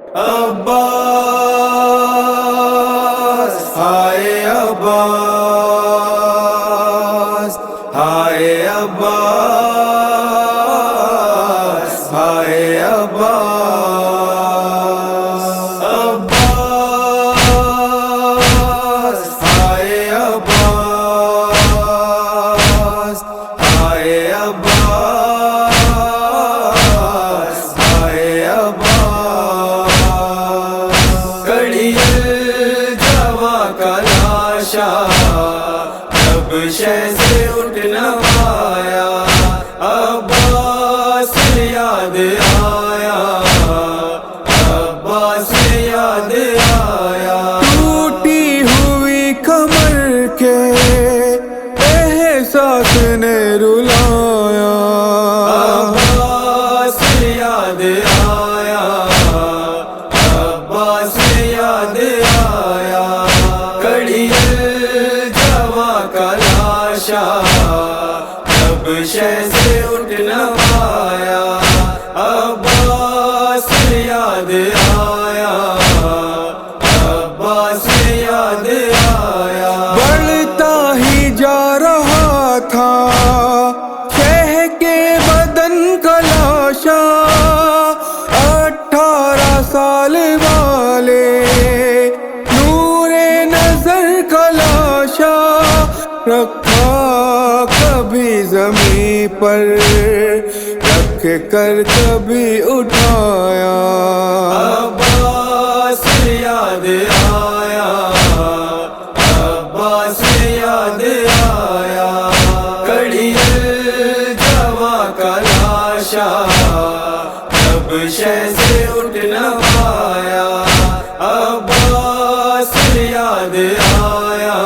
عباس ہائے عباس ہائے عباس ہائے عباس عباس ہائے عباس ہائے عباس ہائے عباس کڑی الجوا کا لاشا جب شہ سے اٹھ نہ پایا عباس یاد آیا عباس یاد آیا ٹوٹی ہوئی کمر کے احساس نے رلایا عباس یاد آیا عباس یاد آیا کڑی الجوا کا لاشا جب شہ سے اٹھ نہ پایا عباس یاد آیا عباس یاد آیا بڑھتا ہی جا رہا تھا شہ کے بدن کا لاشا 18 سال والے نور نظر کا لاشا رکھا کبھی زمین پر رکھ کر کبھی اٹھایا عباس یاد آیا عباس یاد آیا کڑی الجوا کا لاشا جب شہ سے اٹھ نہ پایا عباس یاد آیا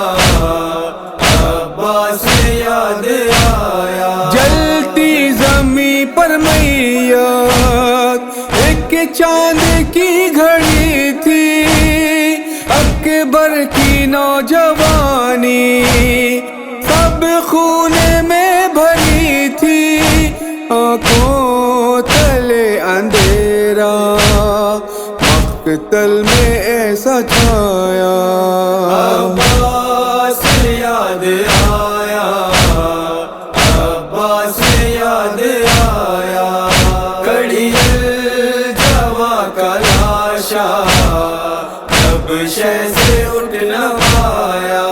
عباس یاد آیا جلتی زمین پر میت ایک چاند کی گھڑی تھی اکبر کی نوجوانی سب خون میں بھری تھی آنکھوں تلے اندھیرا مقتل میں ایسا چھایا عباس یاد آیا عباس یاد آیا کڑی الجوا کا لاشا جب شہ سے اٹھ نہ پایا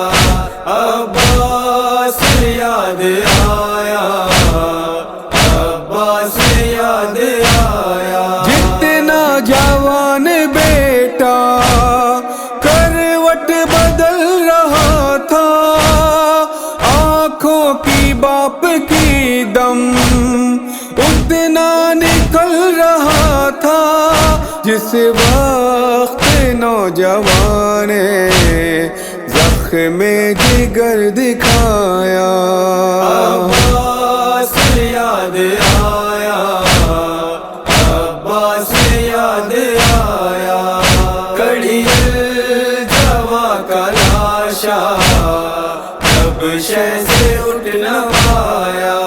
عباس یاد آیا عباس یاد آیا جتنا جوان بیٹا کروٹ بدل رہا تھا آنکھوں کی باپ کی دم اتنا نکل رہا تھا جس وقت نوجوان نے زخم جگر دکھایا عباس یاد آیا عباس یاد آیا کڑی الجوا کا لاشا جب شہ سے اٹھ نہ پایا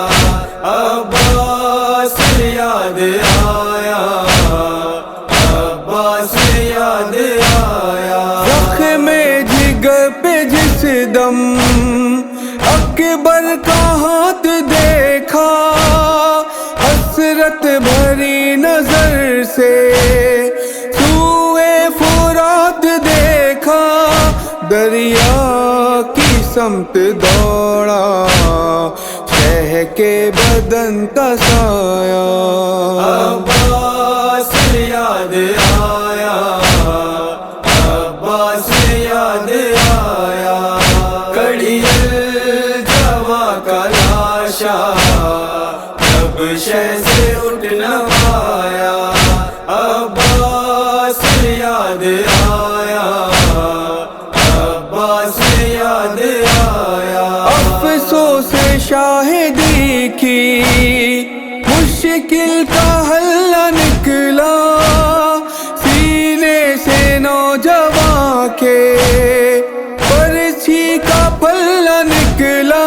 عباس یاد آیا عباس یاد آیا زخم جگر پہ جس دم اکبر کا ہاتھ دیکھا حسرت بھری نظر سے سوئے فرات دیکھا دریا کی سمت دوڑا شہ کے بدن کا سایہ عباس یاد آیا عباس یاد آیا کڑی الجوا کا لاشا جب شہ سے اٹھ نہ پایا عباس یاد آیا عباس یاد آیا افسوس شاہدی کی مشکل کا حل نکلا سینے سے نوجوان کے برچھی کا پلہ نکلا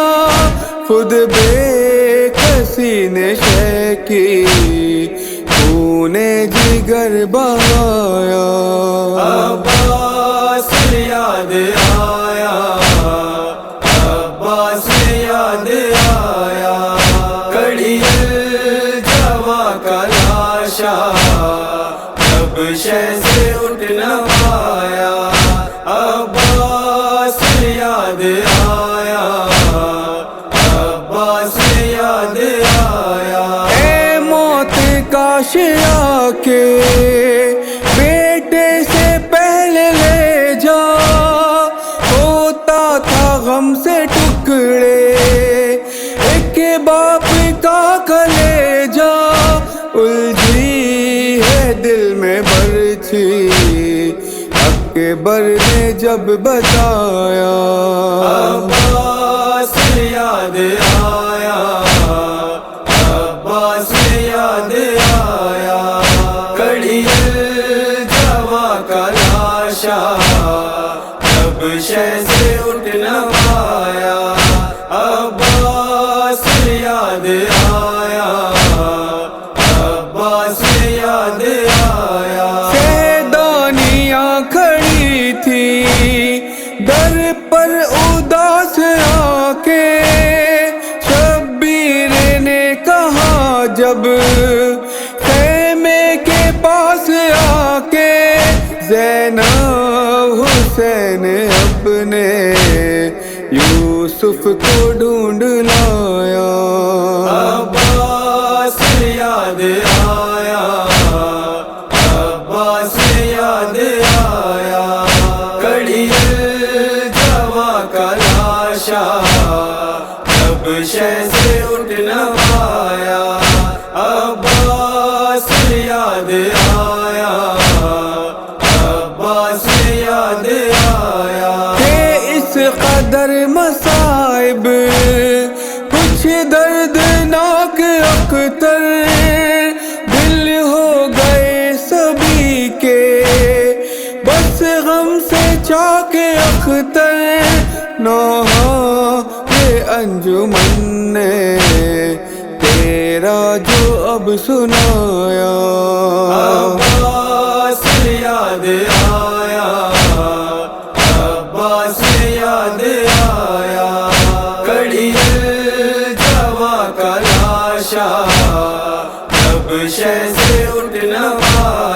خود بے کسی نے شے کی خون جگر جگر بہایا. عباس یاد آیا، عباس یاد آیا، کڑی الجوا کا لاشا جب شہ سے اٹھ نہ پایا. عباس یاد آیا، عباس یاد آیا. اے موت کاش آ کے بیٹے سے پہلے لے جا، ہوتا تھا غم سے ٹکڑے ایک باپ کا کلیجا. الجھی ہے دل میں برچھی اکبر نے جب بتایا. عباس یاد آیا، عباس یاد آیا، کڑی الجوا کا لاشا جب شہ سے اٹھ نہ پایا. عباس یاد آیا، عباس یاد آیا. سیدانیاں کھڑی تھی در پر اداس آ کے، شبیر نے کہا جب خیمے کے پاس آ کے، زینب حسین اپنے یوسف کو ڈھونڈ لایا. عباس یاد آیا، عباس یاد آیا، کڑی الجوا کا لاشا جب شہ سے اٹھ نہ پایا. عباس یاد آیا، عباس یاد آیا. کہ اس قدر مصائب کچھ دردناک اختر، دل ہو گئے سبھی کے بس غم سے چاک اختر. نوحہ یہ انجمن نے تیرا جو اب سنایا. عباس یاد آیا، عباس یاد آیا، کڑی الجوا کا لاشا جب شہ سے اٹھ نہ پایا.